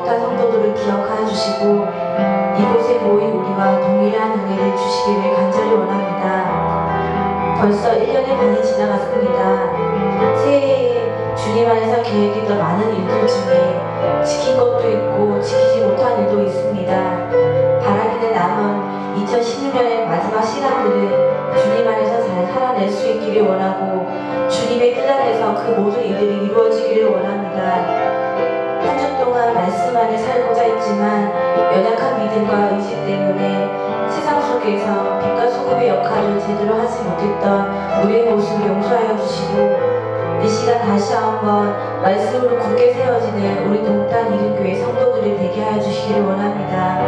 못한 성도들을 기억하여 주시고 이곳에 모인 우리와 동일한 은혜를 주시기를 간절히 원합니다. 벌써 1년의 반이 지나갔습니다. 새해에 주님 안에서 계획했던 많은 일들 중에 지킨 것도 있고 지키지 못한 일도 있습니다. 바라기는 남은 2016년의 마지막 시간들을 주님 안에서 잘 살아낼 수 있기를 원하고 주님의 뜻 안에서 그 모든 일들이 이루어지기를 원합니다. 한 주 동안 말씀 안에 살고자 했지만 연약한 믿음과 의지 때문에 세상 속에서 빛과 소금의 역할을 제대로 하지 못했던 우리의 모습을 용서하여 주시고 이 시간 다시 한번 말씀으로 굳게 세워지는 우리 동탄 이름교회 성도들이 되게 하여 주시기를 원합니다.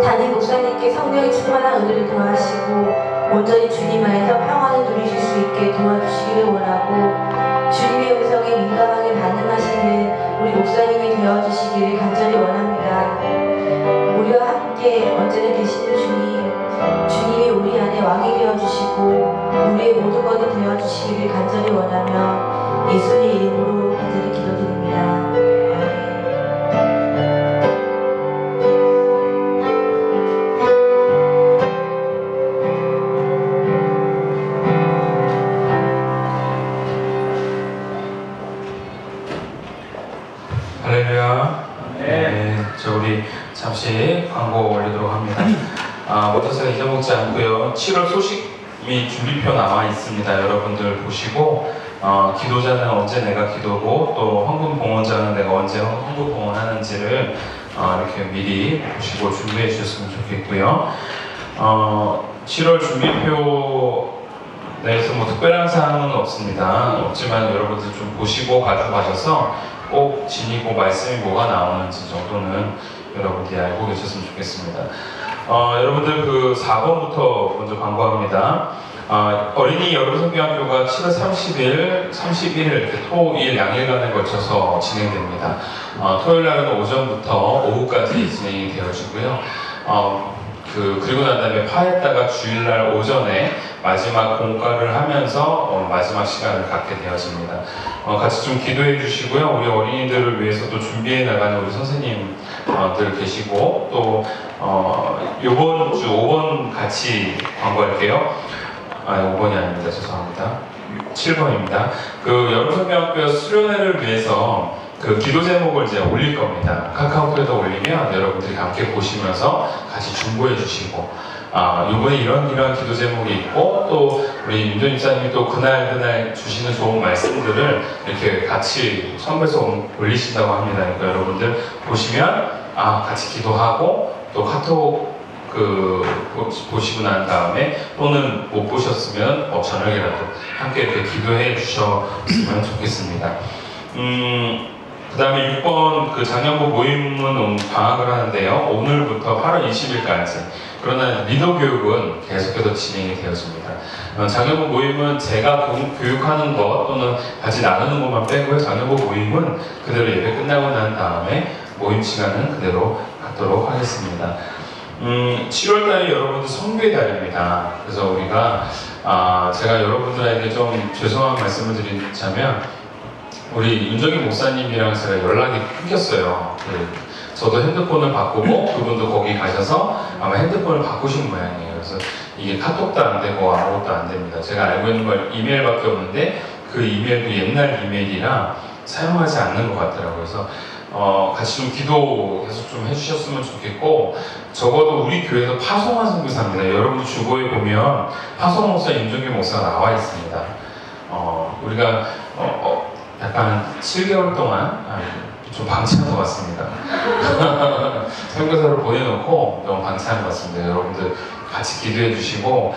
담임 목사님께 성령의 충만한 은혜를 더하시고 온전히 주님 안에서 평안을 누리실 수 있게 도와주시기를 원하고 주님의 음성에 민감하게 반응하시는 우리 목사님이 되어주시기를 간절히 원합니다. 우리와 함께 언제나 계시는 주님이 우리 안에 왕이 되어주시고 우리의 모든 것이 되어주시기를 간절히 원하며 예수의 이름으로 간절히 기도드립니다. 할렐루야. 네, 우리 잠시 광고 올리도록 합니다. 먼저 제가 잊어먹지 않고요. 7월 소식이 준비표 나와 있습니다. 여러분들 보시고 기도자는 언제 내가 기도고 또 헌금 봉헌자는 내가 언제 헌금 봉헌하는지를 이렇게 미리 보시고 준비해 주셨으면 좋겠고요. 7월 준비표 내에서 뭐 특별한 사항은 없지만 여러분들 좀 보시고 가져가셔서 꼭 지니고 말씀이 뭐가 나오는지 정도는 여러분들이 알고 계셨으면 좋겠습니다. 여러분들 그 4번부터 먼저 광고합니다. 어린이 여름성경학교가 7월 30일, 31일 이렇게 토일 양일간에 걸쳐서 진행됩니다. 토요일 날은 오전부터 오후까지 진행이 되어지고요. 그리고 난 다음에 파했다가 주일날 오전에 마지막 공과를 하면서 마지막 시간을 갖게 되어집니다. 같이 좀 기도해 주시고요. 우리 어린이들을 위해서 또 준비해 나가는 우리 선생님들 계시고 또 요번 주 5번 같이 광고할게요. 5번이 아닙니다. 죄송합니다. 7번입니다. 그 여름성경학교 수련회를 위해서 그 기도 제목을 이제 올릴 겁니다. 카카오톡에다 올리면 여러분들이 함께 보시면서 같이 중보해 주시고 이번에 이런 기도 제목이 있고 또 우리 윤전 집사님이 또 그날 주시는 좋은 말씀들을 이렇게 같이 첨부해서 올리신다고 합니다. 그러니까 여러분들 보시면 같이 기도하고 또 카톡 보시고 난 다음에 또는 못 보셨으면 저녁이라도 함께 이렇게 기도해 주셨으면 좋겠습니다. 그 다음에 6번 그 작년부 모임은 방학을 하는데요. 오늘부터 8월 20일까지. 그러나 리더 교육은 계속해서 진행이 되어집니다. 작년부 모임은 제가 교육하는 것 또는 같이 나누는 것만 빼고요. 작년부 모임은 그대로 예배 끝나고 난 다음에 모임 시간은 그대로 갖도록 하겠습니다. 7월달이 여러분들 선교의 달입니다. 그래서 우리가 제가 여러분들에게 좀 죄송한 말씀을 드리자면 우리 윤정희 목사님이랑 제가 연락이 끊겼어요. 저도 핸드폰을 바꾸고 그분도 거기 가셔서 아마 핸드폰을 바꾸신 모양이에요. 그래서 이게 카톡도 안 되고 아무것도 안 됩니다. 제가 알고 있는 건 이메일밖에 없는데 그 이메일도 옛날 이메일이라 사용하지 않는 것 같더라고요. 그래서 같이 좀 기도 계속 좀 해주셨으면 좋겠고 적어도 우리 교회에서 파송한 선교사입니다. 여러분 주보에 보면 파송 목사 윤정희 목사가 나와 있습니다. 우리가 약간 7개월 동안 좀 방치한 것 같습니다. 선교사를 보내놓고 너무 방치한 것 같습니다. 여러분들 같이 기도해 주시고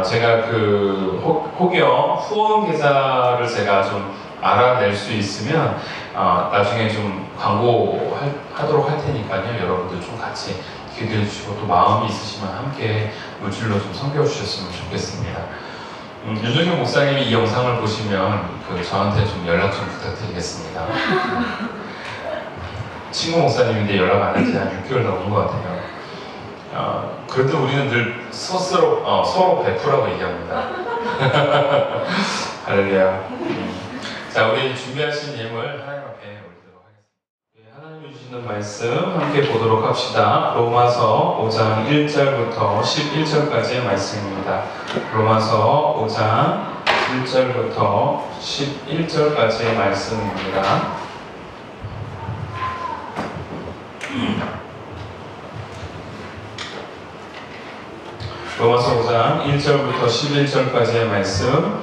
제가 그 혹여 후원 계좌를 제가 좀 알아낼 수 있으면 나중에 좀 광고하도록 할 테니까요. 여러분들 좀 같이 기도해 주시고 또 마음이 있으시면 함께 물질로 좀 섬겨주셨으면 좋겠습니다. 윤정희 목사님이 이 영상을 보시면 저한테 좀 연락 좀 부탁드리겠습니다. 친구 목사님인데 연락 안 한 지 한 6개월 넘은 것 같아요. 그래도 우리는 늘 서로 베푸라고 얘기합니다. 할렐루야. 자, 우리 준비하신 예물 하나님 앞에 올리도록 하겠습니다. 하나님이 주시는 있는 말씀 함께 보도록 합시다. 로마서 5장 1절부터 11절까지의 말씀입니다. 로마서 5장 1절부터 11절까지의 말씀입니다. 로마서 5장 1절부터 11절까지의 말씀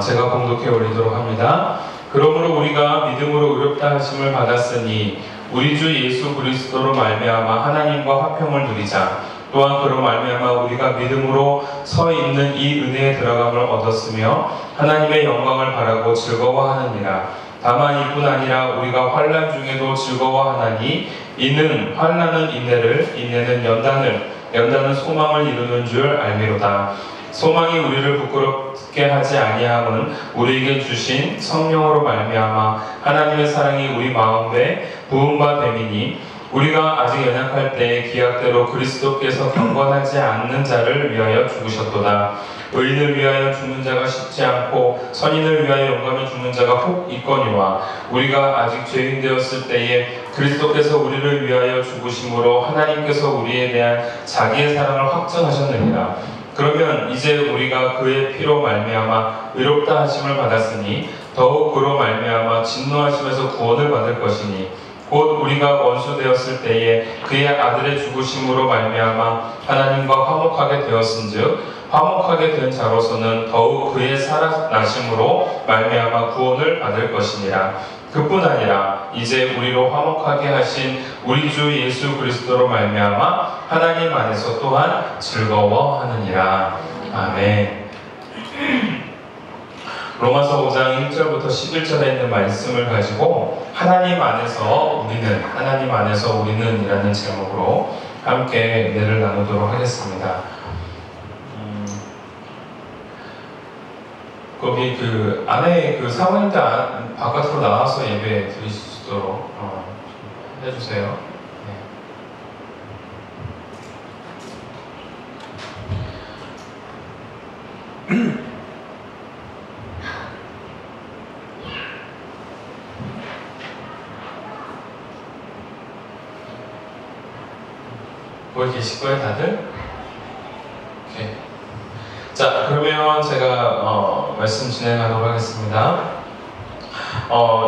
제가 봉독해 올리도록 합니다. 그러므로 우리가 믿음으로 의롭다 하심을 받았으니 우리 주 예수 그리스도로 말미암아 하나님과 화평을 누리자. 또한 그로 말미암아 우리가 믿음으로 서 있는 이 은혜에 들어감을 얻었으며 하나님의 영광을 바라고 즐거워하느니라. 다만 이뿐 아니라 우리가 환난 중에도 즐거워하나니 이는 환난은 인내를, 인내는 연단을, 연단은 소망을 이루는 줄 알미로다. 소망이 우리를 부끄럽게 하지 아니함은 우리에게 주신 성령으로 말미암아 하나님의 사랑이 우리 마음에 부음바 됨이니 우리가 아직 연약할 때 기약대로 그리스도께서 경건하지 않는 자를 위하여 죽으셨도다. 의인을 위하여 죽는 자가 쉽지 않고 선인을 위하여 용감히 죽는 자가 혹 있거니와 우리가 아직 죄인 되었을 때에 그리스도께서 우리를 위하여 죽으심으로 하나님께서 우리에 대한 자기의 사랑을 확증하셨느니라. 그러면 이제 우리가 그의 피로 말미암아 의롭다 하심을 받았으니 더욱 그로 말미암아 진노하심에서 구원을 받을 것이니 곧 우리가 원수 되었을 때에 그의 아들의 죽으심으로 말미암아 하나님과 화목하게 되었은즉 화목하게 된 자로서는 더욱 그의 살아나심으로 말미암아 구원을 받을 것이니라. 그뿐 아니라 이제 우리로 화목하게 하신 우리 주 예수 그리스도로 말미암아 하나님 안에서 또한 즐거워하느니라. 아멘. 로마서 5장 1절부터 11절에 있는 말씀을 가지고 하나님 안에서 우리는 이라는 제목으로 함께 은혜를 나누도록 하겠습니다. 거기 그 안에 그 사모님들 바깥으로 나와서 예배 드리실 수 있도록 해주세요. 네. 거기 계실 거예요, 다들? 오케이. 자, 그러면 제가 말씀 진행하도록 하겠습니다.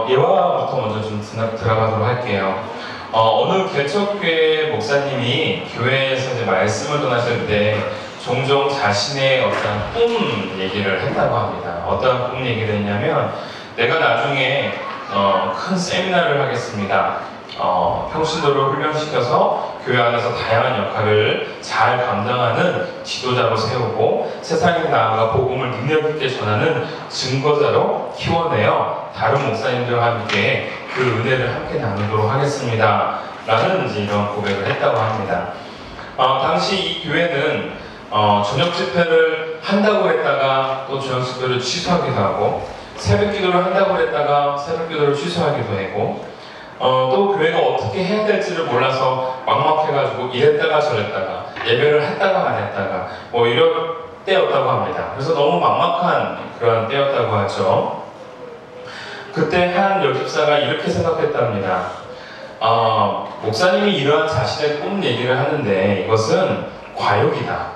예화부터 먼저 좀 들어가도록 할게요. 어느 개척교회 목사님이 교회에서 이제 말씀을 전하실 때 종종 자신의 어떤 꿈 얘기를 했다고 합니다. 어떤 꿈 얘기를 했냐면 내가 나중에 큰 세미나를 하겠습니다. 평신도를 훈련시켜서 교회 안에서 다양한 역할을 잘 감당하는 지도자로 세우고 세상에 나아가 복음을 능력 있게 전하는 증거자로 키워내어 다른 목사님들과 함께 그 은혜를 함께 나누도록 하겠습니다. 라는 이제 이런 고백을 했다고 합니다. 당시 이 교회는 저녁 집회를 한다고 했다가 또 저녁 집회를 취소하기도 하고 새벽 기도를 한다고 했다가 새벽 기도를 취소하기도 하고 또 교회가 어떻게 해야 될지를 몰라서 막막해가지고 이랬다가 저랬다가 예배를 했다가 안 했다가 뭐 이런 때였다고 합니다. 그래서 너무 막막한 그런 때였다고 하죠. 그때 한 여집사가 이렇게 생각했답니다. 목사님이 이러한 자신의 꿈 얘기를 하는데 이것은 과욕이다.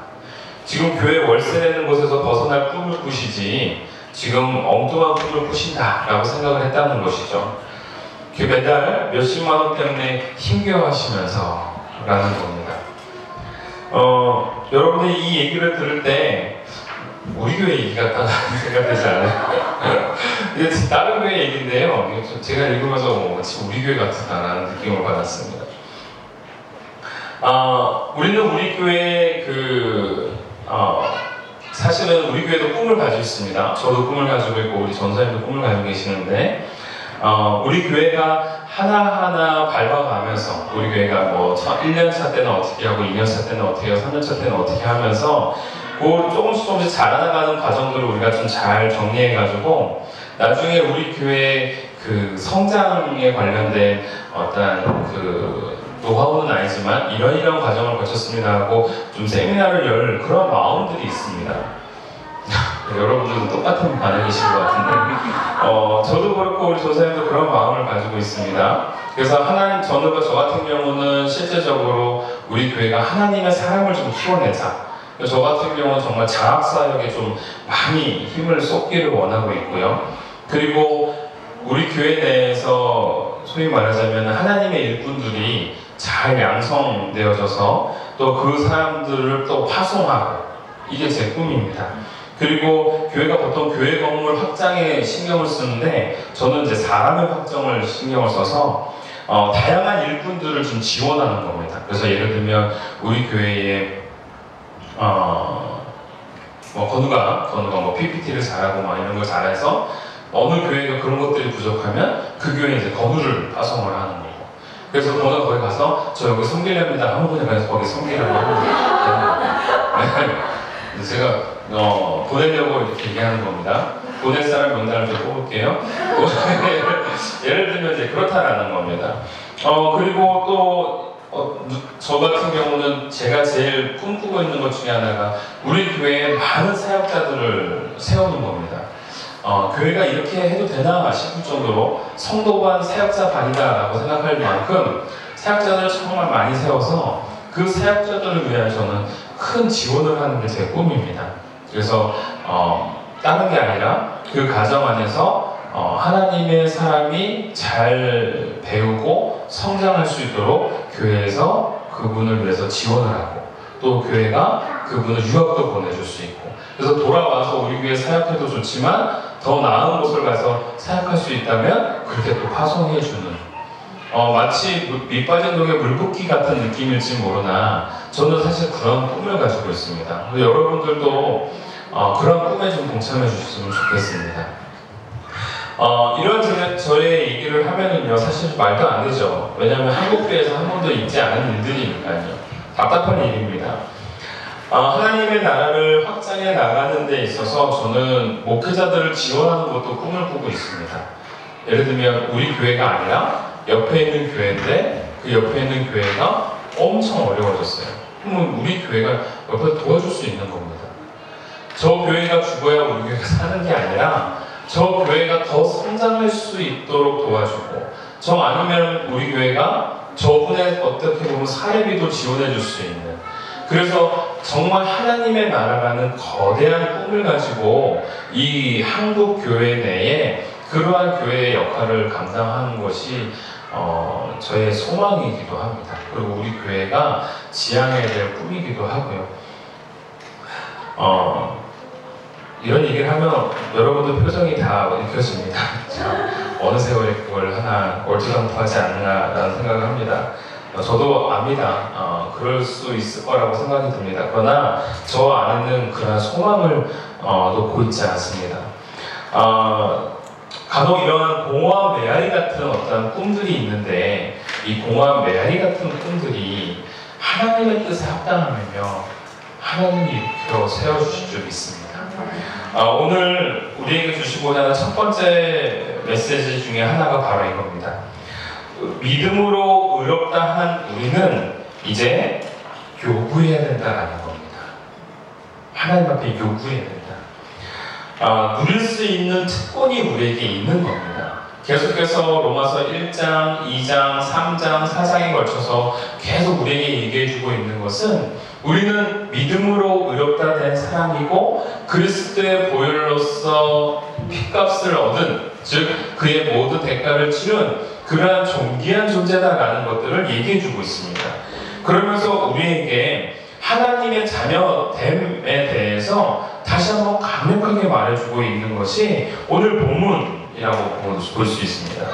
지금 교회 월세 내는 곳에서 벗어날 꿈을 꾸시지 지금 엉뚱한 꿈을 꾸신다 라고 생각을 했다는 것이죠. 매달 몇십만 원 때문에 힘겨워하시면서 라는 겁니다. 여러분들이 이 얘기를 들을 때 우리 교회 얘기 같다는 생각되지 않아요? 이게 다른 교회 얘기인데요. 제가 읽으면서 마치 우리 교회 같다라는 느낌을 받았습니다. 우리는 우리 교회 사실은 우리 교회도 꿈을 가지고 있습니다. 저도 꿈을 가지고 있고 우리 전사님도 꿈을 가지고 계시는데 우리 교회가 하나하나 밟아가면서 우리 교회가 뭐 1년차 때는 어떻게 하고 2년차 때는 어떻게 하고 3년차 때는 어떻게 하면서 그 조금씩 자라나가는 과정들을 우리가 좀 잘 정리해가지고 나중에 우리 교회 그 성장에 관련된 어떤 그 노하우는 아니지만 이런 과정을 거쳤습니다 하고 좀 세미나를 열 그런 마음들이 있습니다. 여러분들도 똑같은 반응이신 것 같은데 저도 그렇고 우리 조사님도 그런 마음을 가지고 있습니다. 그래서 하나님, 저 같은 경우는 실제적으로 우리 교회가 하나님의 사람을 좀 키워내자. 저 같은 경우는 정말 장학사역에 좀 많이 힘을 쏟기를 원하고 있고요. 그리고 우리 교회 내에서 소위 말하자면 하나님의 일꾼들이 잘 양성되어져서 또 그 사람들을 또 파송하고, 이게 제 꿈입니다. 그리고 교회가 보통 교회 건물 확장에 신경을 쓰는데 저는 이제 사람의 확장을 신경을 써서 다양한 일꾼들을 좀 지원하는 겁니다. 그래서 예를 들면 우리 교회에 건우가 뭐 PPT를 잘하고 막 이런 걸 잘해서 어느 교회가 그런 것들이 부족하면 그 교회에 이제 건우를 파송을 하는 거고, 그래서 건우가 거기 가서 저 여기 섬기랍니다 하면 그냥 가서 거기 섬기라고 하면 제가 보내려고 이렇게 얘기하는 겁니다. 보낼 사람 명단을 좀 뽑을게요. 예를 들면 이제 그렇다라는 겁니다. 그리고 또 저 같은 경우는 제가 제일 꿈꾸고 있는 것 중에 하나가 우리 교회에 많은 사역자들을 세우는 겁니다. 교회가 이렇게 해도 되나 싶을 정도로 성도반 사역자 반이다라고 생각할 만큼 사역자들을 정말 많이 세워서 그 사역자들을 위하여 저는 큰 지원을 하는 게 제 꿈입니다. 그래서 다른 게 아니라 그 가정 안에서 하나님의 사람이 잘 배우고 성장할 수 있도록 교회에서 그분을 위해서 지원을 하고, 또 교회가 그분을 유학도 보내줄 수 있고, 그래서 돌아와서 우리 교회 사역해도 좋지만 더 나은 곳을 가서 사역할 수 있다면 그렇게 또 파송해주는, 마치 밑 빠진 독에 물 붓기 같은 느낌일지 모르나 저는 사실 그런 꿈을 가지고 있습니다. 여러분들도 그런 꿈에 좀 동참해 주셨으면 좋겠습니다. 이런 저의 얘기를 하면은요, 사실 말도 안 되죠. 왜냐하면 한국교회에서 한 번도 있지 않은 일들이니까요. 답답한 일입니다. 하나님의 나라를 확장해 나가는 데 있어서 저는 목회자들을 지원하는 것도 꿈을 꾸고 있습니다. 예를 들면 우리 교회가 아니라 옆에 있는 교회인데 그 옆에 있는 교회가 엄청 어려워졌어요. 그러면 우리 교회가 옆에 도와줄 수 있는 겁니다. 저 교회가 죽어야 우리 교회가 사는 게 아니라 저 교회가 더 성장할 수 있도록 도와주고, 저 아니면 우리 교회가 저분의 어떻게 보면 사례비도 지원해 줄 수 있는, 그래서 정말 하나님의 나라라는 거대한 꿈을 가지고 이 한국 교회 내에 그러한 교회의 역할을 감당하는 것이 저의 소망이기도 합니다. 그리고 우리 교회가 지향해야 될 꿈이기도 하고요. 이런 얘기를 하면 여러분들 표정이 다 읽혀집니다. 어느 세월에 그걸 하나 얼토당토하지 않나라는 생각을 합니다. 저도 압니다. 그럴 수 있을 거라고 생각이 듭니다. 그러나 저 안에는 그런 소망을 놓고 있지 않습니다. 간혹 이런 공허한 메아리 같은 어떤 꿈들이 있는데, 이 공허한 메아리 같은 꿈들이 하나님의 뜻에 합당하면요, 하나님이 일으켜 세워주실 줄 믿습니다. 오늘 우리에게 주시고자 하는 첫 번째 메시지 중에 하나가 바로 이겁니다. 믿음으로 의롭다 한 우리는 이제 요구해야 된다라는 겁니다. 하나님 앞에 요구해야 된다. 누릴 수 있는 특권이 우리에게 있는 겁니다. 계속해서 로마서 1장, 2장, 3장, 4장에 걸쳐서 계속 우리에게 얘기해주고 있는 것은 우리는 믿음으로 의롭다 된 사람이고 그리스도의 보혈로서 핏값을 얻은, 즉 그의 모든 대가를 치른 그러한 존귀한 존재다라는 것들을 얘기해주고 있습니다. 그러면서 우리에게 하나님의 자녀됨에 대해서 다시 한번 강력하게 말해주고 있는 것이 오늘 본문이라고 볼 수 있습니다.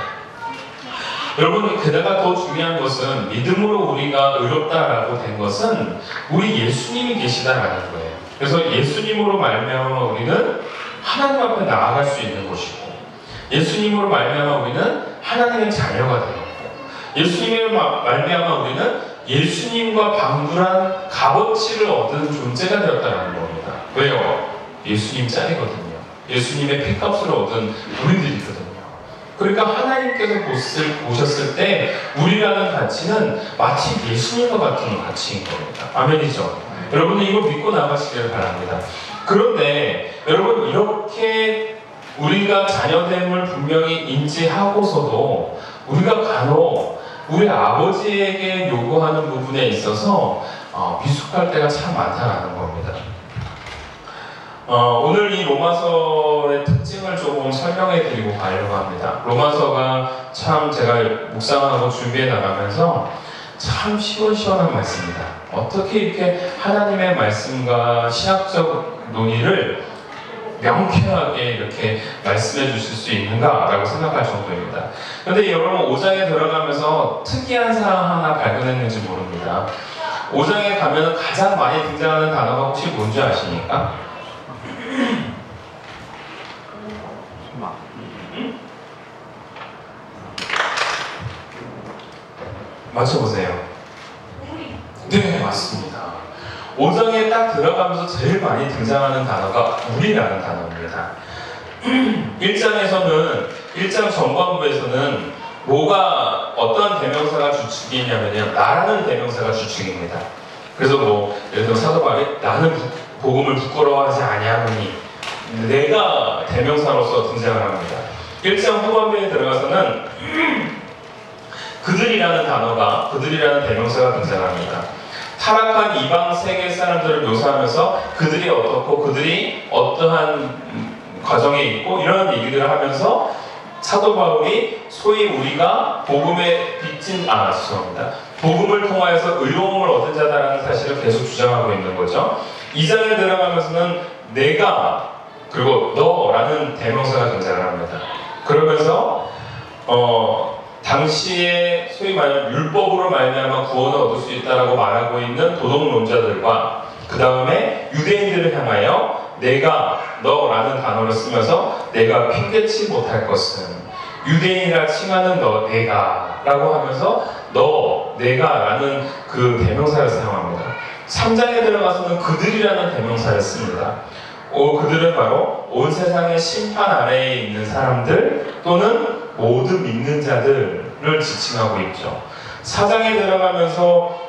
여러분, 게다가 더 중요한 것은 믿음으로 우리가 의롭다라고 된 것은 우리 예수님이 계시다라는 거예요. 그래서 예수님으로 말미암아 우리는 하나님 앞에 나아갈 수 있는 것이고, 예수님으로 말미암아 우리는 하나님의 자녀가 되었고, 예수님으로 말미암아 우리는 예수님과 방불한 값어치를 얻은 존재가 되었다는 겁니다. 왜요? 예수님 짤이거든요. 예수님의 핏값을 얻은 우리들이거든요. 그러니까 하나님께서 보셨을 때 우리라는 가치는 마치 예수님과 같은 가치인 겁니다. 아멘이죠? 여러분들 이걸 믿고 나가시길 바랍니다. 그런데 여러분, 이렇게 우리가 자녀됨을 분명히 인지하고서도 우리가 간혹 우리 아버지에게 요구하는 부분에 있어서 미숙할 때가 참 많다는 겁니다. 오늘 이 로마서의 특징을 조금 설명해 드리고 가려고 합니다. 로마서가 참 제가 묵상하고 준비해 나가면서 참 시원시원한 말씀입니다. 어떻게 이렇게 하나님의 말씀과 신학적 논의를 명쾌하게 이렇게 말씀해 주실 수 있는가라고 생각할 정도입니다. 그런데 여러분, 5장에 들어가면서 특이한 사항 하나 발견했는지 모릅니다. 5장에 가면 가장 많이 등장하는 단어가 혹시 뭔지 아십니까? 맞춰보세요. 네, 맞습니다. 5장에 딱 들어가면서 제일 많이 등장하는 단어가 우리라는 단어입니다. 1장에서는 1장 전반부에서는 뭐가 어떤 대명사가 주축이냐면요, 나라는 대명사가 주축입니다. 그래서 뭐 예를 들어 사도 바울이 나는 복음을 부끄러워하지 아니하노니 내가 대명사로서 등장을 합니다. 1장 후반부에 들어가서는 그들이라는 단어가, 그들이라는 대명사가 등장합니다. 타락한 이방 세계 사람들을 묘사하면서 그들이 어떻고 그들이 어떠한 과정에 있고 이런 얘기들을 하면서 사도 바울이 소위 우리가 복음에 죄송합니다. 복음을 통하여서 의로움을 얻은 자다라는 사실을 계속 주장하고 있는 거죠. 2장에 들어가면서는 내가 그리고 너라는 대명사가 등장을 합니다. 그러면서 당시에 소위 말하는 율법으로 말미암아 구원을 얻을 수 있다라고 말하고 있는 도덕론자들과 그 다음에 유대인들을 향하여 내가 너라는 단어를 쓰면서 내가 핑계치 못할 것은 유대인이라 칭하는 너 내가 라고 하면서 너 내가 라는 그 대명사를 사용합니다. 3장에 들어가서는 그들이라는 대명사를 씁니다. 그들은 바로 온 세상의 심판 아래에 있는 사람들 또는 모두 믿는 자들을 지칭하고 있죠. 4장에 들어가면서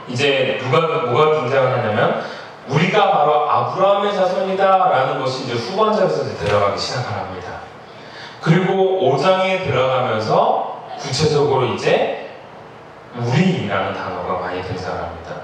이제 뭐가 등장을 하냐면 우리가 바로 아브라함의 자손이다 라는 것이 이제 후반절에서 들어가기 시작을 합니다. 그리고 5장에 들어가면서 구체적으로 이제 우리라는 단어가 많이 등장을 합니다.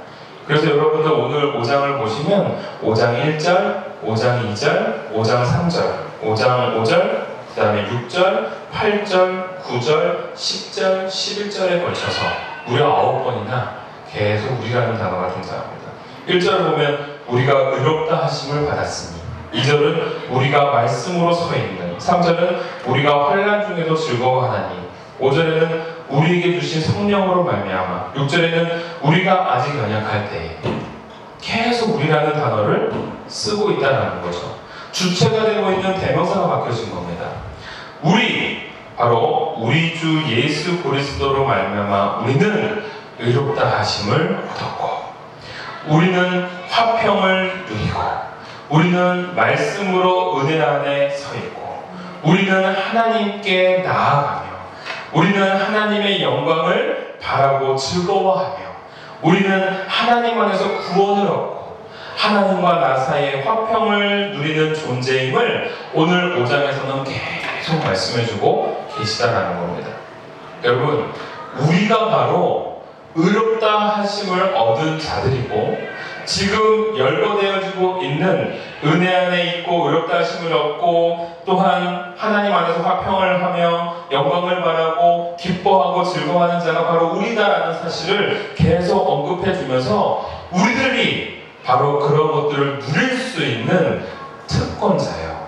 그래서 여러분들 오늘 5장을 보시면 5장 1절, 5장 2절, 5장 3절, 5장 5절, 그 다음에 6절, 8절, 9절, 10절, 11절에 걸쳐서 무려 9번이나 계속 우리라는 단어가 등장합니다. 1절을 보면 우리가 의롭다 하심을 받았으니 2절은 우리가 말씀으로 서 있는 3절은 우리가 환난 중에도 즐거워하나니 5절에는 우리에게 주신 성령으로 말미암아 6절에는 우리가 아직 연약할 때에 계속 우리라는 단어를 쓰고 있다는 거죠. 주체가 되고 있는 대명사가 바뀌어진 겁니다. 우리, 바로 우리 주 예수 그리스도로 말미암아 우리는 의롭다 하심을 얻었고 우리는 화평을 누리고 우리는 말씀으로 은혜 안에 서 있고 우리는 하나님께 나아가며 우리는 하나님의 영광을 바라고 즐거워하며 우리는 하나님 안에서 구원을 얻고 하나님과 나 사이에 화평을 누리는 존재임을 오늘 5장에서는 계속 말씀해주고 계시다라는 겁니다. 여러분, 우리가 바로 의롭다 하심을 얻은 자들이고 지금 열거되어지고 있는 은혜 안에 있고 의롭다 하심을 얻고 또한 하나님 안에서 화평을 하며 영광을 바라고 기뻐하고 즐거워하는 자가 바로 우리다라는 사실을 계속 언급해 주면서 우리들이 바로 그런 것들을 누릴 수 있는 특권자예요.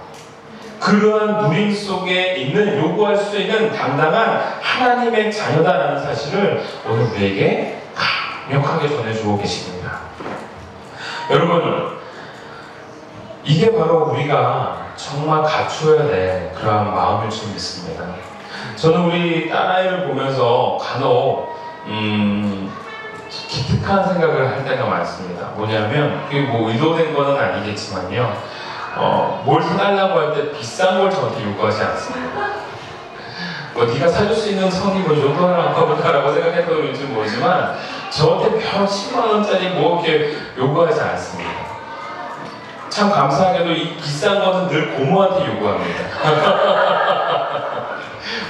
그러한 누림 속에 있는 요구할 수 있는 당당한 하나님의 자녀다라는 사실을 오늘 우리에게 강력하게 전해주고 계십니다. 여러분, 이게 바로 우리가 정말 갖추어야 될 그러한 마음일 줄 믿습니다. 저는 우리 딸아이를 보면서 간혹 기특한 생각을 할 때가 많습니다. 뭐냐면 그게 뭐 의도된 거는 아니겠지만요, 뭘 사달라고 할 때 비싼 걸 저한테 요구하지 않습니다. 뭐 네가 사줄 수 있는 선이 뭐 이 정도는 안가 보다라고 생각했던 건지 모르지만 저한테 별 10만 원짜리 뭐 이렇게 요구하지 않습니다. 참 감사하게도 이 비싼 거는 늘 고모한테 요구합니다.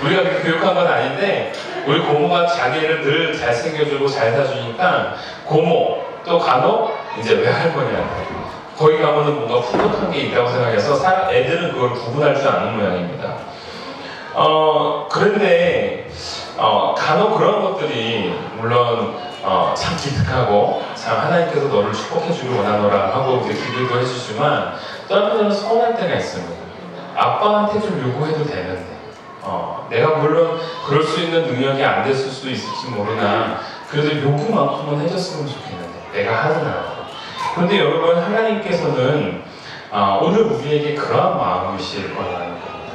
우리가 그렇게 교육한 건 아닌데 우리 고모가 자기를 늘 잘 챙겨주고 잘 사주니까 고모 또 간혹 이제 외할머니한테 거기 가면은 뭔가 푸석한 게 있다고 생각해서 애들은 그걸 구분할 줄 아는 모양입니다. 그런데 간혹 그런 것들이 물론 참 기특하고 참 하나님께서 너를 축복해주길 원하노라 하고 이제 기도도 해주지만 또 한편으로는 서운할 때가 있습니다. 아빠한테 좀 요구해도 되는데 내가 물론 그럴 수 있는 능력이 안 됐을 수도 있을지 모르나 그래도 요구만큼은 해줬으면 좋겠는데 내가 하는 한. 그런데 여러분 하나님께서는 오늘 우리에게 그러한 마음이실 거라는 겁니다.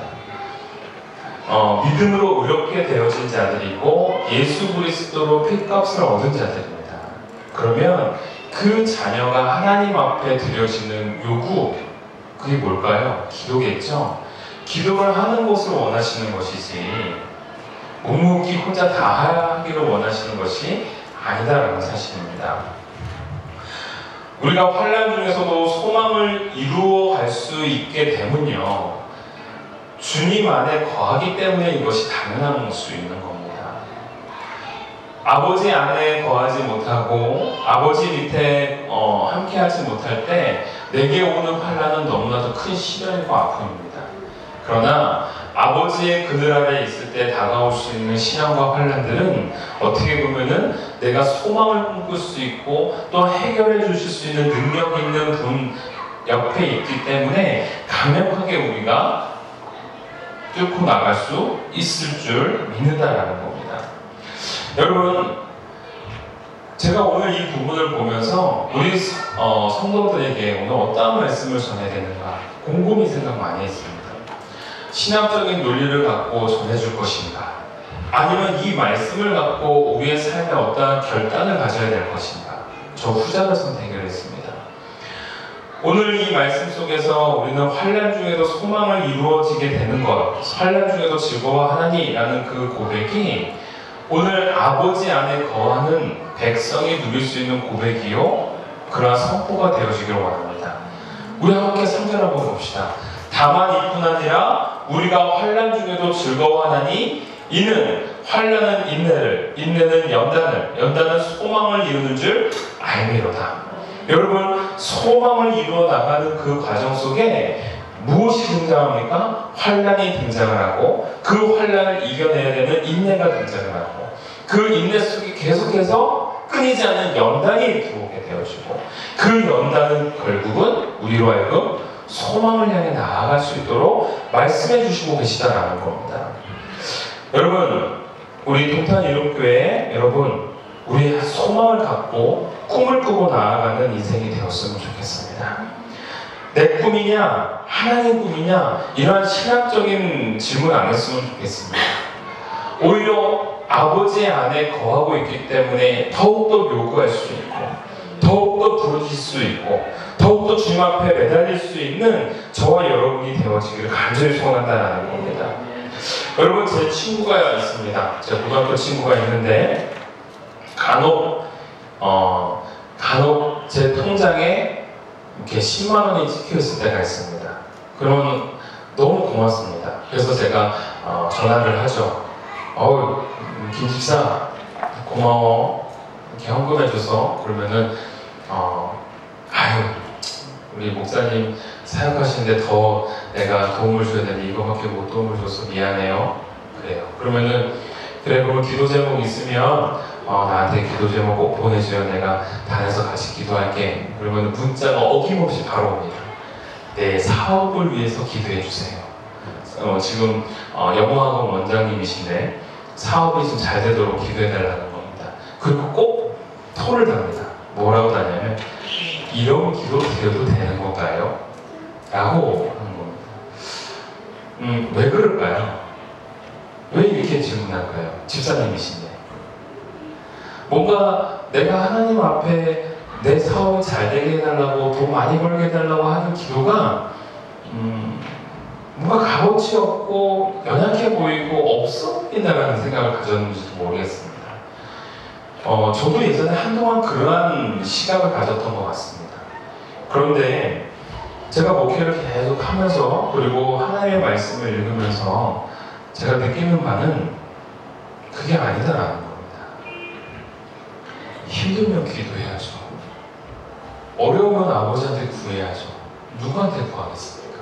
믿음으로 의롭게 되어진 자들이고 예수 그리스도로 핏값을 얻은 자들입니다. 그러면 그 자녀가 하나님 앞에 드려지는 요구 그게 뭘까요? 기도겠죠? 기도를 하는 것을 원하시는 것이지 묵묵히 혼자 다 하기를 원하시는 것이 아니다라는 사실입니다. 우리가 환난 중에서도 소망을 이루어 갈 수 있게 되면요 주님 안에 거하기 때문에 이것이 당연한 수 있는 겁니다. 아버지 안에 거하지 못하고 아버지 밑에 함께하지 못할 때 내게 오는 환난은 너무나도 큰 시련이고 아픔입니다. 그러나 아버지의 그늘 아래 있을 때 다가올 수 있는 시련과 환난들은 어떻게 보면은 내가 소망을 꿈꿀 수 있고 또 해결해 주실 수 있는 능력 있는 분 옆에 있기 때문에 강력하게 우리가 뚫고 나갈 수 있을 줄 믿는다라는 겁니다. 여러분, 제가 오늘 이 부분을 보면서 우리 성도들에게 오늘 어떠한 말씀을 전해야 되는가 곰곰이 생각 많이 했습니다. 신학적인 논리를 갖고 전해줄 것인가 아니면 이 말씀을 갖고 우리의 삶에 어떠한 결단을 가져야 될 것인가 저 후자를 선택을 했습니다. 오늘 이 말씀 속에서 우리는 환난 중에도 소망을 이루어지게 되는 것 환난 중에도 즐거워하나니라는 그 고백이 오늘 아버지 안에 거하는 백성이 누릴 수 있는 고백이요 그러한 선포가 되어지기를 원합니다. 우리 함께 3절 한번 봅시다. 다만 이뿐 아니라 우리가 환난 중에도 즐거워하나니 이는 환난은 인내를 인내는 연단은 소망을 이루는 줄 알미로다. 여러분 소망을 이루어 나가는 그 과정 속에 무엇이 등장합니까? 환난이 등장을 하고 그 환난을 이겨내야 되는 인내가 등장을 하고 그 인내 속에 계속해서 끊이지 않는 연단이 들어오게 되어지고 그 연단은 결국은 우리로 하여금 소망을 향해 나아갈 수 있도록 말씀해 주시고 계시다라는 겁니다. 여러분 우리 동탄이룸교회 여러분 우리의 소망을 갖고 꿈을 꾸고 나아가는 인생이 되었으면 좋겠습니다. 내 꿈이냐 하나님 꿈이냐 이러한 신학적인 질문 안 했으면 좋겠습니다. 오히려 아버지 안에 거하고 있기 때문에 더욱더 요구할 수 있고 더욱더 부르실 수 있고 더욱더 주님 앞에 매달릴 수 있는 저와 여러분이 되어지기를 간절히 소원한다는 겁니다. 여러분 제 친구가 있습니다. 제 고등학교 친구가 있는데 간혹 제 통장에 이렇게 10만 원이 찍혀 있을 때가 있습니다. 그러면 너무 고맙습니다. 그래서 제가 전화를 하죠. 김 집사 고마워 이렇게 헌금해줘서 그러면은 우리 목사님 사역하시는데 더 내가 도움을 줘야 되는데 이거밖에 못 도움을 줘서 미안해요. 그래요. 그러면은 그래 그러면 기도 제목 있으면 나한테 기도 제목 꼭 보내줘요. 내가 단에서 같이 기도할게. 그러면 문자가 어김없이 바로 옵니다. 내 사업을 위해서 기도해 주세요. 지금 영어학원 원장님이신데 사업이 좀 잘 되도록 기도해 달라는 겁니다. 그리고 꼭 토를 답니다. 뭐라고 다냐면 이런 기도 드려도 되는 건가요? 라고 하는 겁니다. 왜 그럴까요? 왜 이렇게 질문할까요? 집사님이신데 뭔가 내가 하나님 앞에 내 사업이 잘 되게 해달라고 돈 많이 벌게 해달라고 하는 기도가 뭔가 값어치 없고 연약해 보이고 없어 보인다는 생각을 가졌는지도 모르겠습니다. 저도 예전에 한동안 그러한 시각을 가졌던 것 같습니다. 그런데 제가 목회를 계속 하면서 그리고 하나님의 말씀을 읽으면서 제가 느끼는 바는 그게 아니다라는 겁니다. 힘들면 기도해야죠. 어려우면 아버지한테 구해야죠. 누구한테 구하겠습니까?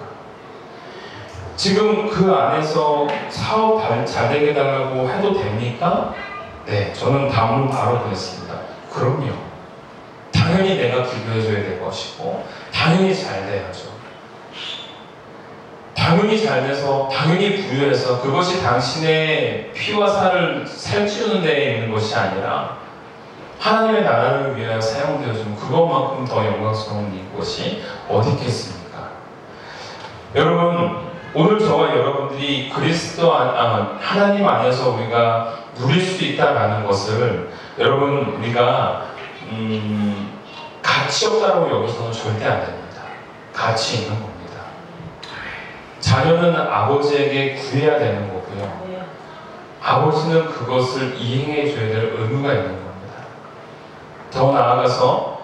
지금 그 안에서 사업 잘 되게 달라고 해도 됩니까? 네, 저는 다음은 바로 그랬습니다. 그럼요. 당연히 내가 기도해줘야 될 것이고 당연히 잘 돼야죠. 당연히 잘 돼서 당연히 부유해서 그것이 당신의 피와 살을 살찌우는 데에 있는 것이 아니라 하나님의 나라를 위하여 사용되어지면 그것만큼 더 영광스러운 것이 어디 있겠습니까? 여러분, 오늘 저와 여러분들이 그리스도 하나님 안에서 우리가 누릴 수 있다라는 것을 여러분 우리가 가치 없다라고 여기서는 절대 안 됩니다. 가치 있는 겁니다. 자녀는 아버지에게 구해야 되는 거고요. 아버지는 그것을 이행해 줘야 될 의무가 있는 겁니다. 더 나아가서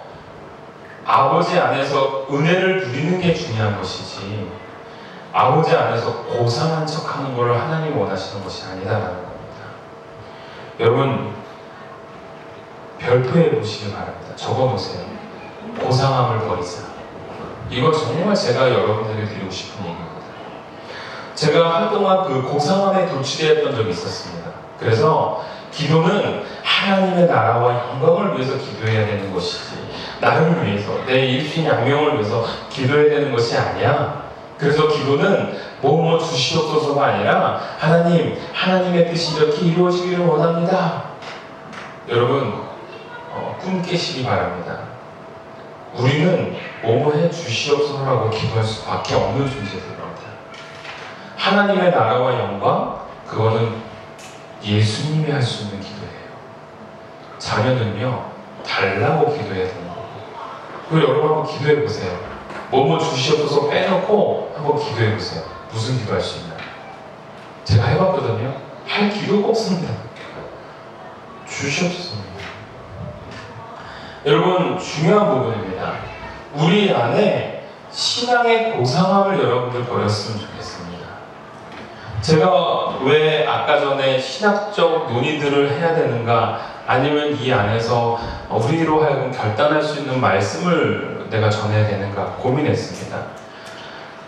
아버지 안에서 은혜를 누리는 게 중요한 것이지 아버지 안에서 고상한 척하는 것을 하나님이 원하시는 것이 아니다라는 겁니다. 여러분 별표해 보시기 바랍니다. 적어놓으세요. 고상함을 버리자. 이거 정말 제가 여러분들에게 드리고 싶은 얘기입니다. 제가 한동안 그 고상함에 돌취되었던 적이 있었습니다. 그래서 기도는 하나님의 나라와 영광을 위해서 기도해야 되는 것이지 나를 위해서 내 일신 양명을 위해서 기도해야 되는 것이 아니야. 그래서 기도는 뭐 주시옵소서가 아니라 하나님의 뜻이 이렇게 이루어지기를 원합니다. 여러분 꿈 깨시기 바랍니다. 우리는 뭐뭐 해 주시옵소서라고 기도할 수밖에 없는 존재들입니다. 하나님의 나라와 영광 그거는 예수님이 할 수 있는 기도예요. 자녀는요 달라고 기도해야 되는 거고 그리고 여러분 한번 기도해 보세요. 뭐뭐 주시옵소서 빼놓고 한번 기도해 보세요. 무슨 기도할 수 있나요? 제가 해봤거든요. 할 기도가 없습니다. 주시옵소서. 여러분 중요한 부분입니다. 우리 안에 신앙의 고상함을 여러분들 버렸으면 좋겠습니다. 제가 왜 아까 전에 신학적 논의들을 해야 되는가 아니면 이 안에서 우리로 하여금 결단할 수 있는 말씀을 내가 전해야 되는가 고민했습니다.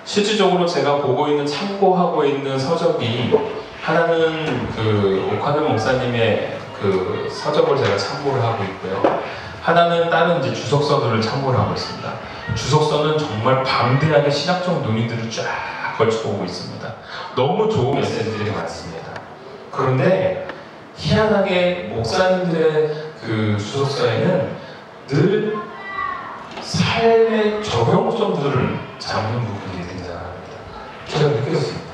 실질적으로 제가 보고 있는 참고하고 있는 서적이 하나는 그 오카는 목사님의 그 서적을 제가 참고를 하고 있고요. 하나는 다른 이제 주석서들을 참고를 하고 있습니다. 주석서는 정말 방대하게 신학적 논의들을 쫙 걸쳐보고 있습니다. 너무 좋은 메시지들이 많습니다. 그런데 희한하게 목사님들의 그 주석서에는 늘 삶의 적용점들을 잡는 부분이 등장합니다. 제가 느꼈습니다.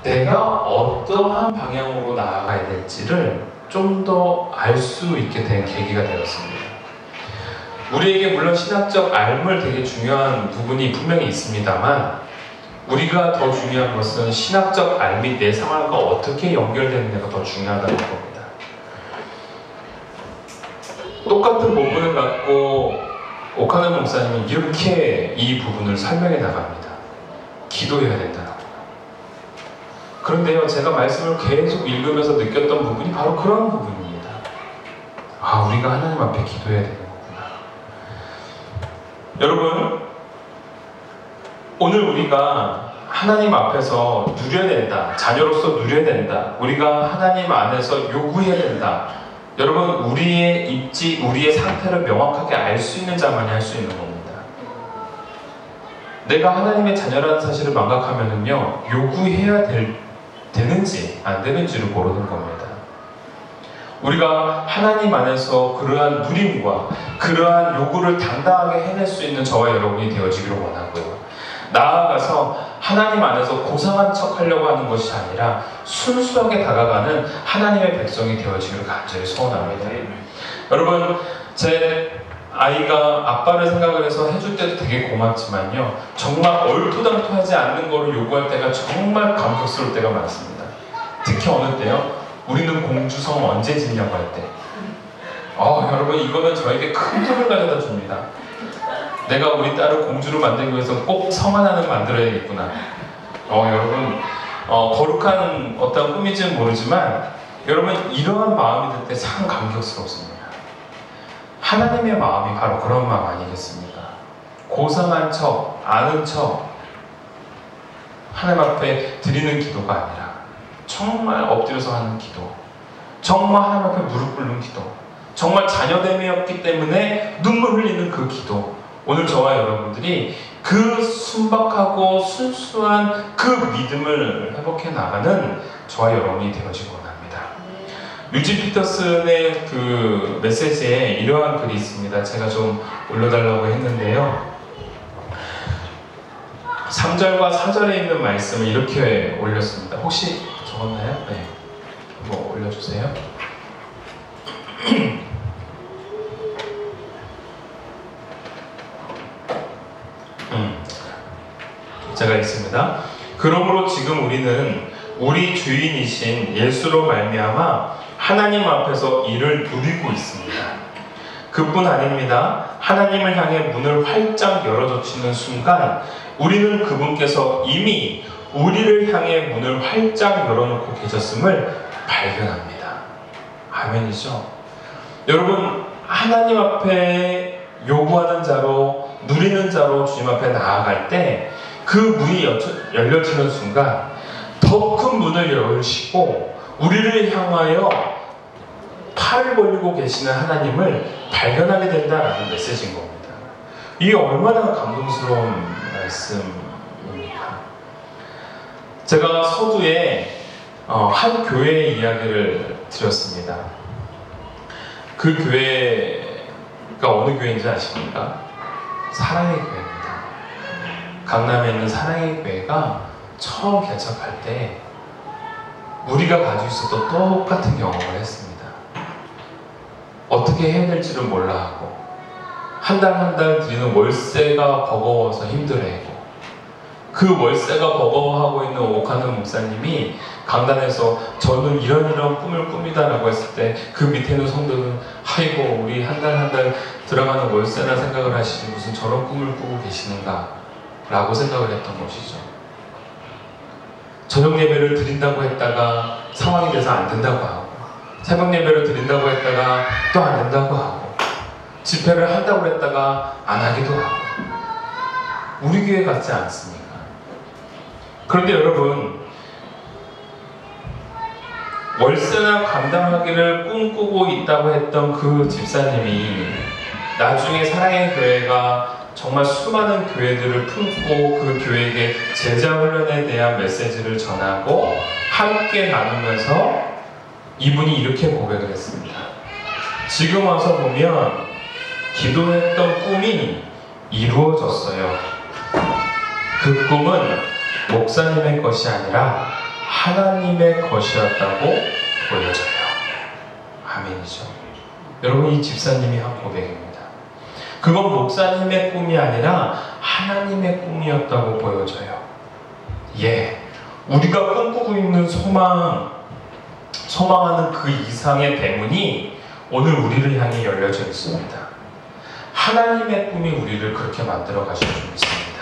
내가 어떠한 방향으로 나아가야 될지를 좀 더 알 수 있게 된 계기가 되었습니다. 우리에게 물론 신학적 알물 되게 중요한 부분이 분명히 있습니다만 우리가 더 중요한 것은 신학적 알 및 내 생활과 어떻게 연결되느냐가 더 중요하다는 겁니다. 똑같은 본문을 갖고 오카는 목사님은 이렇게 이 부분을 설명해 나갑니다. 기도해야 된다고. 그런데요, 제가 말씀을 계속 읽으면서 느꼈던 부분이 바로 그런 부분입니다. 우리가 하나님 앞에 기도해야 되는 거구나. 여러분, 오늘 우리가 하나님 앞에서 누려야 된다. 자녀로서 누려야 된다. 우리가 하나님 안에서 요구해야 된다. 여러분, 우리의 입지, 우리의 상태를 명확하게 알 수 있는 자만이 할 수 있는 겁니다. 내가 하나님의 자녀라는 사실을 망각하면은요, 요구해야 되는지 안 되는지를 모르는 겁니다. 우리가 하나님 안에서 그러한 누림과 그러한 요구를 당당하게 해낼 수 있는 저와 여러분이 되어지기를 원하고요. 나아가서 하나님 안에서 고상한 척 하려고 하는 것이 아니라 순수하게 다가가는 하나님의 백성이 되어지기를 간절히 소원합니다. 여러분, 제 아이가 아빠를 생각을 해서 해줄 때도 되게 고맙지만요, 정말 얼토당토하지 않는 거를 요구할 때가 정말 감격스러울 때가 많습니다. 특히 어느 때요? 우리는 공주성 언제 짓냐고 할 때. 여러분 이거는 저에게 큰 힘을 가져다 줍니다. 내가 우리 딸을 공주로 만들기 위해서 꼭 성 하나는 만들어야겠구나. 여러분 거룩한 어떤 꿈인지는 모르지만 여러분 이러한 마음이 들 때 참 감격스럽습니다. 하나님의 마음이 바로 그런 마음 아니겠습니까? 고상한 척, 아는 척 하나님 앞에 드리는 기도가 아니라 정말 엎드려서 하는 기도, 정말 하나님 앞에 무릎 꿇는 기도, 정말 자녀됨이었기 때문에 눈물 흘리는 그 기도, 오늘 저와 여러분들이 그 순박하고 순수한 그 믿음을 회복해 나가는 저와 여러분이 되어지기 원합니다. 유진 피터슨의 그 메시지에 이러한 글이 있습니다. 제가 좀 올려달라고 했는데요. 3절과 4절에 있는 말씀을 이렇게 올렸습니다. 혹시 적었나요? 네. 한번 올려주세요. 제가 있습니다. 그러므로 지금 우리는 우리 주인이신 예수로 말미암아 하나님 앞에서 이를 누리고 있습니다. 그뿐 아닙니다. 하나님을 향해 문을 활짝 열어젖히는 순간 우리는 그분께서 이미 우리를 향해 문을 활짝 열어놓고 계셨음을 발견합니다. 아멘이죠? 여러분, 하나님 앞에 요구하는 자로, 누리는 자로 주님 앞에 나아갈 때 그 문이 열려지는 순간 더 큰 문을 열시고 우리를 향하여 팔을 벌리고 계시는 하나님을 발견하게 된다라는 메시지인 겁니다. 이게 얼마나 감동스러운 말씀입니까? 제가 서두에 한 교회의 이야기를 드렸습니다. 그 교회가 어느 교회인지 아십니까? 사랑의 교회입니다. 강남에 있는 사랑의 교회가 처음 개척할 때 우리가 가지고 있었던 똑같은 경험을 했습니다. 어떻게 해야 될지를 몰라 하고 한 달 한 달 드리는 월세가 버거워서 힘들어하고 그 월세가 버거워하고 있는 오카는 목사님이 강단에서 저는 이런 꿈을 꿉니다라고 했을 때 그 밑에 있는 성도는 아이고 우리 한 달 한 달 들어가는 월세나 생각을 하시지 무슨 저런 꿈을 꾸고 계시는가 라고 생각을 했던 것이죠. 저녁 예배를 드린다고 했다가 상황이 돼서 안 된다고 하고 새벽 예배를 드린다고 했다가 또 안 된다고 하고 집회를 한다고 했다가 안 하기도 하고 우리 교회 같지 않습니까? 그런데 여러분 월세나 감당하기를 꿈꾸고 있다고 했던 그 집사님이 나중에 사랑의 교회가 정말 수많은 교회들을 품고 그 교회에게 제자 훈련에 대한 메시지를 전하고 함께 나누면서 이분이 이렇게 고백을 했습니다. 지금 와서 보면 기도했던 꿈이 이루어졌어요. 그 꿈은 목사님의 것이 아니라 하나님의 것이었다고 보여져요. 아멘이죠. 여러분 이 집사님이 한 고백입니다. 그건 목사님의 꿈이 아니라 하나님의 꿈이었다고 보여져요. 우리가 꿈꾸고 있는 소망하는 그 이상의 대문이 오늘 우리를 향해 열려져 있습니다. 하나님의 꿈이 우리를 그렇게 만들어 가시고 있습니다.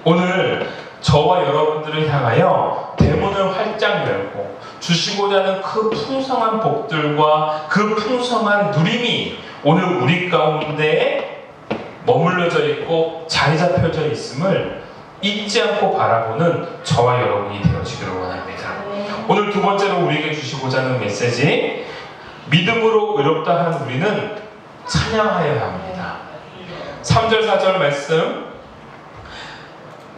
오늘 저와 여러분들을 향하여 대문을 활짝 열고 주시고자 하는 그 풍성한 복들과 그 풍성한 누림이 오늘 우리 가운데 머물러져 있고 자리 잡혀져 있음을 잊지 않고 바라보는 저와 여러분이 되어지기를 원합니다. 오늘 두 번째로 우리에게 주시고자 하는 메시지, 믿음으로 의롭다 하는 우리는 찬양하여야 합니다. 3절 4절 말씀,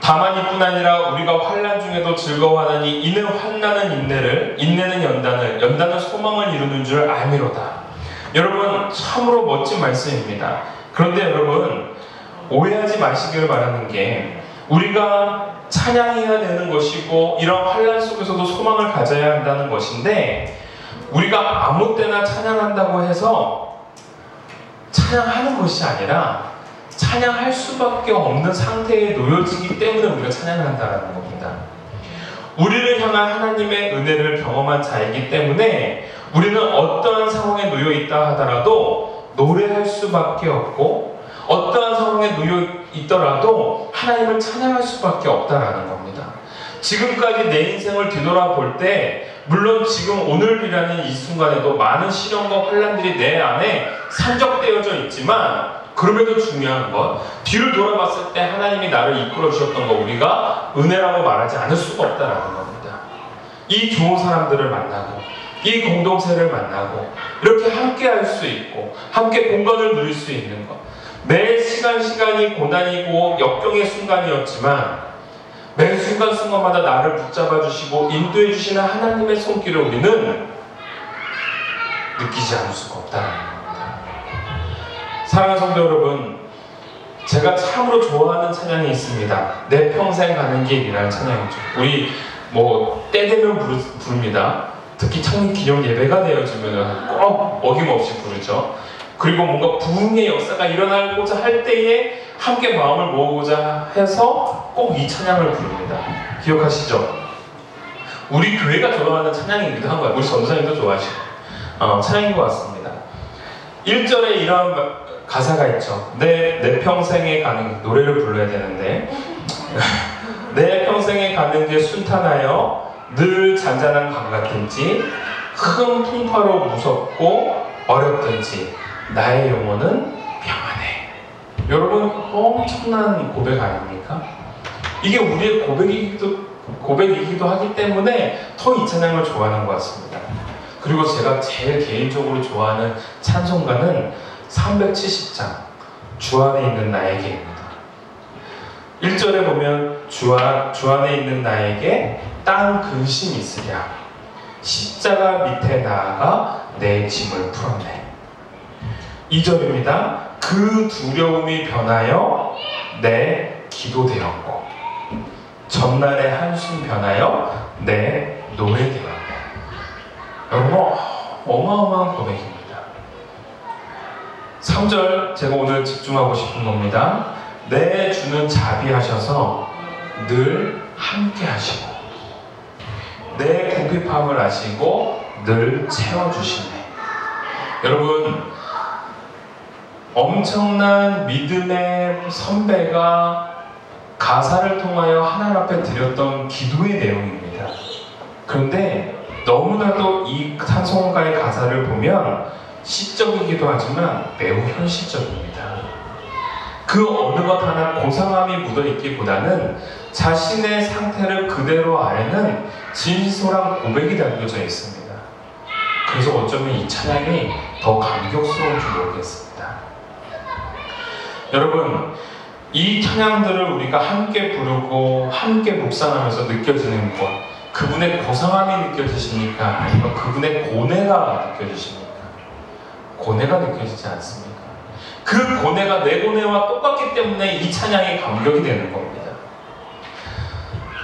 다만 이뿐 아니라 우리가 환난 중에도 즐거워하나니 이는 환난은 인내를, 인내는 연단을, 연단은 소망을 이루는 줄 알미로다. 여러분 참으로 멋진 말씀입니다. 그런데 여러분 오해하지 마시기를 바라는 게 우리가 찬양해야 되는 것이고 이런 환난 속에서도 소망을 가져야 한다는 것인데 우리가 아무 때나 찬양한다고 해서 찬양하는 것이 아니라 찬양할 수밖에 없는 상태에 놓여지기 때문에 우리가 찬양을 한다는 겁니다. 우리를 향한 하나님의 은혜를 경험한 자이기 때문에 우리는 어떠한 상황에 놓여 있다 하더라도 노래할 수밖에 없고, 어떠한 상황에 놓여 있더라도 하나님을 찬양할 수밖에 없다라는 겁니다. 지금까지 내 인생을 뒤돌아볼 때, 물론 지금 오늘이라는 이 순간에도 많은 시련과 환난들이 내 안에 산적되어져 있지만, 그럼에도 중요한 것, 뒤를 돌아봤을 때 하나님이 나를 이끌어 주셨던 거 우리가 은혜라고 말하지 않을 수가 없다라는 겁니다. 이 좋은 사람들을 만나고, 이 공동체를 만나고, 이렇게 함께 할 수 있고, 함께 공간을 누릴 수 있는 것, 매 시간이 고난이고 역경의 순간이었지만 매 순간순간마다 나를 붙잡아 주시고 인도해 주시는 하나님의 손길을 우리는 느끼지 않을 수가 없다는 겁니다. 사랑하는 성도 여러분, 제가 참으로 좋아하는 찬양이 있습니다. 내 평생 가는 길이라는 찬양이죠. 우리 때 되면 부릅니다. 특히 창립 기념 예배가 되어지면 꼭 어김없이 부르죠. 그리고 뭔가 부흥의 역사가 일어나고자 할 때에 함께 마음을 모으고자 해서 꼭 이 찬양을 부릅니다. 기억하시죠? 우리 교회가 좋아하는 찬양이기도 한 거예요. 우리 전도사님도 좋아하시고 찬양인 것 같습니다. 1절에 이런 가사가 있죠. 내 평생에 가는 노래를 불러야 되는데 내 평생에 가는 게 순탄하여 늘 잔잔한 강 같은지 큰 풍파로 무섭고 어렵든지 나의 영혼은 평안해. 여러분, 엄청난 고백 아닙니까? 이게 우리의 고백이기도 하기 때문에 더 이 찬양을 좋아하는 것 같습니다. 그리고 제가 제일 개인적으로 좋아하는 찬송가는 370장 주 안에 있는 나에게입니다. 1절에 보면 주 안에 있는 나에게 땅 근심이 있으랴 십자가 밑에 나아가 내 짐을 풀었네. 2절입니다. 그 두려움이 변하여 내 기도 되었고 전날의 한숨 변하여 내 노래 되었네. 여러분, 어마어마한 고백입니다. 3절 제가 오늘 집중하고 싶은 겁니다. 내 주는 자비하셔서 늘 함께 하시고 내 궁핍함을 아시고 늘 채워주시네. 여러분, 엄청난 믿음의 선배가 가사를 통하여 하나님 앞에 드렸던 기도의 내용입니다. 그런데 너무나도 이 찬송가의 가사를 보면 시적이기도 하지만 매우 현실적입니다. 그 어느 것 하나 고상함이 묻어있기보다는 자신의 상태를 그대로 아래는 진솔한 고백이 담겨져 있습니다. 그래서 어쩌면 이 찬양이 더 감격스러운 줄 모르겠습니다. 여러분, 이 찬양들을 우리가 함께 부르고 함께 묵상하면서 느껴지는 것, 그분의 고상함이 느껴지십니까? 아니면 그분의 고뇌가 느껴지십니까? 고뇌가 느껴지지 않습니까? 그 고뇌가 내 고뇌와 똑같기 때문에 이 찬양이 감격이 되는 겁니다.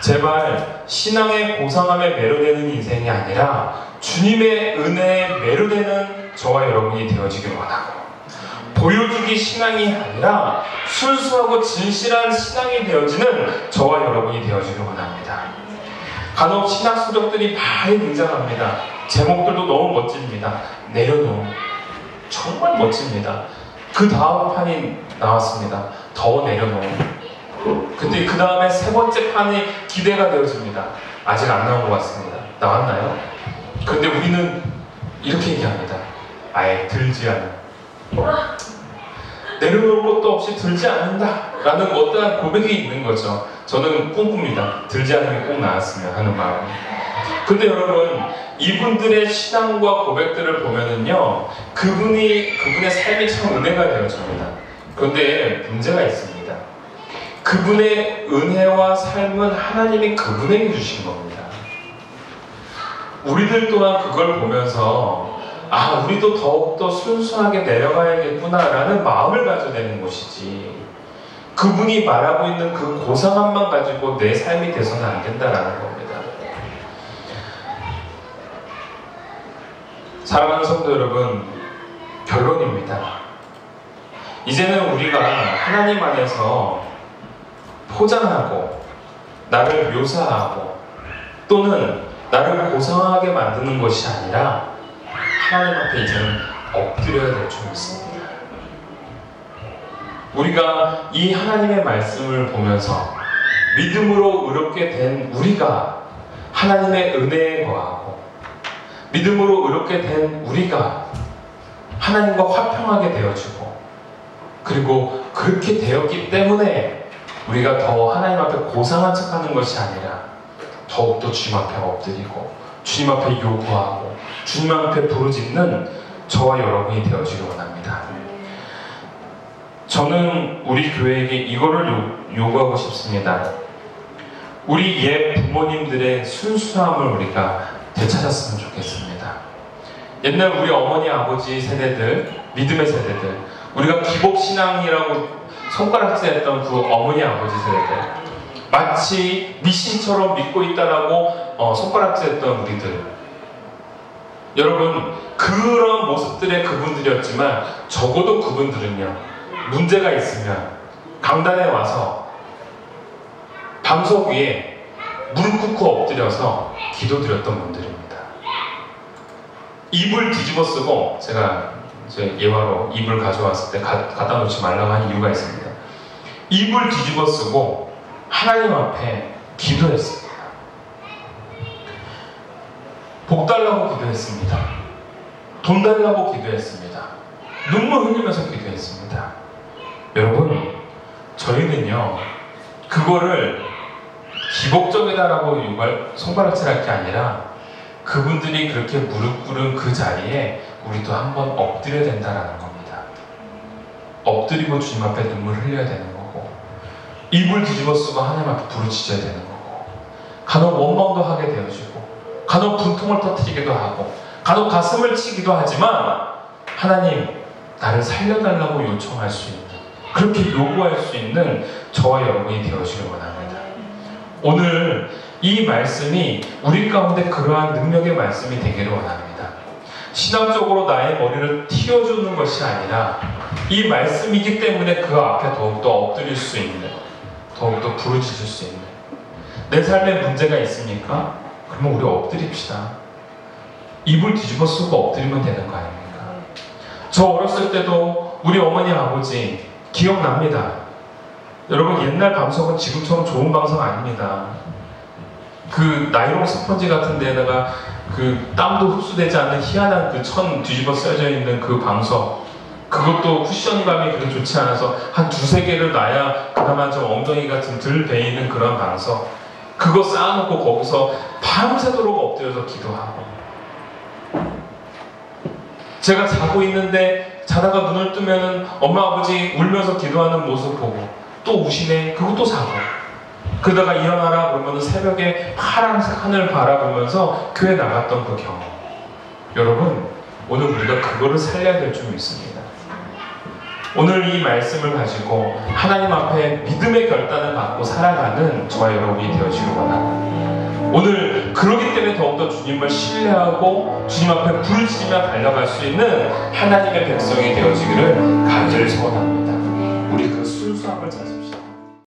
제발 신앙의 고상함에 매료되는 인생이 아니라 주님의 은혜에 매료되는 저와 여러분이 되어지길 원하고, 보여주기 신앙이 아니라 순수하고 진실한 신앙이 되어지는 저와 여러분이 되어지길 원합니다. 간혹 신학 서적들이 많이 등장합니다. 제목들도 너무 멋집니다. 내려놓음, 정말 멋집니다. 그 다음 판이 나왔습니다. 더 내려놓음. 근데 그 다음에 세 번째 판이 기대가 되어집니다. 아직 안 나온 것 같습니다. 나왔나요? 그런데 우리는 이렇게 얘기합니다. 아예 들지 않는, 내려놓을 것도 없이 들지 않는다 라는 어떠한 고백이 있는 거죠. 저는 꿈꿉니다. 들지 않는 게 꼭 나왔으면 하는 마음. 근데 여러분, 이분들의 신앙과 고백들을 보면은요, 그분의 삶이 참 은혜가 되어집니다. 그런데 문제가 있습니다. 그분의 은혜와 삶은 하나님이 그분에게 주신 겁니다. 우리들 또한 그걸 보면서 우리도 더욱더 순수하게 내려가야겠구나 라는 마음을 가져야 되는 것이지, 그분이 말하고 있는 그 고상함만 가지고 내 삶이 돼서는 안 된다라는 겁니다. 사랑하는 성도 여러분, 결론입니다. 이제는 우리가 하나님 안에서 포장하고 나를 묘사하고 또는 나를 고상하게 만드는 것이 아니라 하나님 앞에 이제는 엎드려야 될 줄 믿습니다. 우리가 이 하나님의 말씀을 보면서 믿음으로 의롭게 된 우리가 하나님의 은혜에 거하고, 믿음으로 의롭게 된 우리가 하나님과 화평하게 되어지고, 그리고 그렇게 되었기 때문에 우리가 더 하나님 앞에 고상한 척하는 것이 아니라 더욱더 주님 앞에 엎드리고 주님 앞에 요구하고 주님 앞에 부르짖는 저와 여러분이 되어지길 원합니다. 저는 우리 교회에게 이거를 요구하고 싶습니다. 우리 옛 부모님들의 순수함을 우리가 되찾았으면 좋겠습니다. 옛날 우리 어머니 아버지 세대들, 믿음의 세대들, 우리가 기복신앙이라고 손가락질했던 그 어머니 아버지 세대들, 마치 미신처럼 믿고 있다라고 손가락질했던 우리들, 여러분 그런 모습들의 그분들이었지만 적어도 그분들은요, 문제가 있으면 강단에 와서 방석 위에 무릎 꿇고 엎드려서 기도드렸던 분들입니다. 입을 뒤집어 쓰고, 제가 이제 예화로 입을 가져왔을 때 갖다 놓지 말라고 한 이유가 있습니다. 입을 뒤집어 쓰고 하나님 앞에 기도했습니다. 복 달라고 기도했습니다. 돈 달라고 기도했습니다. 눈물 흘리면서 기도했습니다. 여러분, 저희는요, 그거를 기복적이다라고 손가락질할 게 아니라 그분들이 그렇게 무릎 꿇은 그 자리에 우리도 한번 엎드려야 된다라는 겁니다. 엎드리고 주님 앞에 눈물 흘려야 되는 거고, 입을 뒤집어 쓰고 하나님 앞에 부르짖어야 되는 거고, 간혹 원망도 하게 되어지고, 간혹 분통을 터뜨리기도 하고, 간혹 가슴을 치기도 하지만 하나님, 나를 살려달라고 요청할 수 있는, 그렇게 요구할 수 있는 저와 여러분이 되어지길 원합니다. 오늘 이 말씀이 우리 가운데 그러한 능력의 말씀이 되기를 원합니다. 신앙적으로 나의 머리를 틔워주는 것이 아니라 이 말씀이기 때문에 그 앞에 더욱더 엎드릴 수 있는, 더욱더 부르짖을 수 있는, 내 삶에 문제가 있습니까? 그러면 우리 엎드립시다. 입을 뒤집어 쓰고 엎드리면 되는 거 아닙니까? 저 어렸을 때도 우리 어머니 아버지 기억납니다. 여러분, 옛날 방송은 지금처럼 좋은 방송 아닙니다. 그 나이롱 스펀지 같은 데다가 그 땀도 흡수되지 않는 희한한 그 천 뒤집어 써져 있는 그 방석, 그것도 쿠션감이 그렇게 좋지 않아서 한 두세 개를 놔야 그나마 좀 엉덩이가 좀 덜 베이는 그런 방석, 그거 쌓아놓고 거기서 밤새도록 엎드려서 기도하고, 제가 자고 있는데 자다가 눈을 뜨면은 엄마 아버지 울면서 기도하는 모습 보고 또 우시네, 그것도 사고, 그러다가 일어나라 그러면 새벽에 파란색 하늘 바라보면서 교회 나갔던 그 경험. 여러분, 오늘 우리가 그거를 살려야 될 줄 믿습니다. 오늘 이 말씀을 가지고 하나님 앞에 믿음의 결단을 받고 살아가는 저와 여러분이 되어지길 원합니다. 오늘 그러기 때문에 더욱더 주님을 신뢰하고 주님 앞에 부르짖으며 달려갈 수 있는 하나님의 백성이 되어지기를 간절히 소원합니다. 우리 그 순수함을 찾아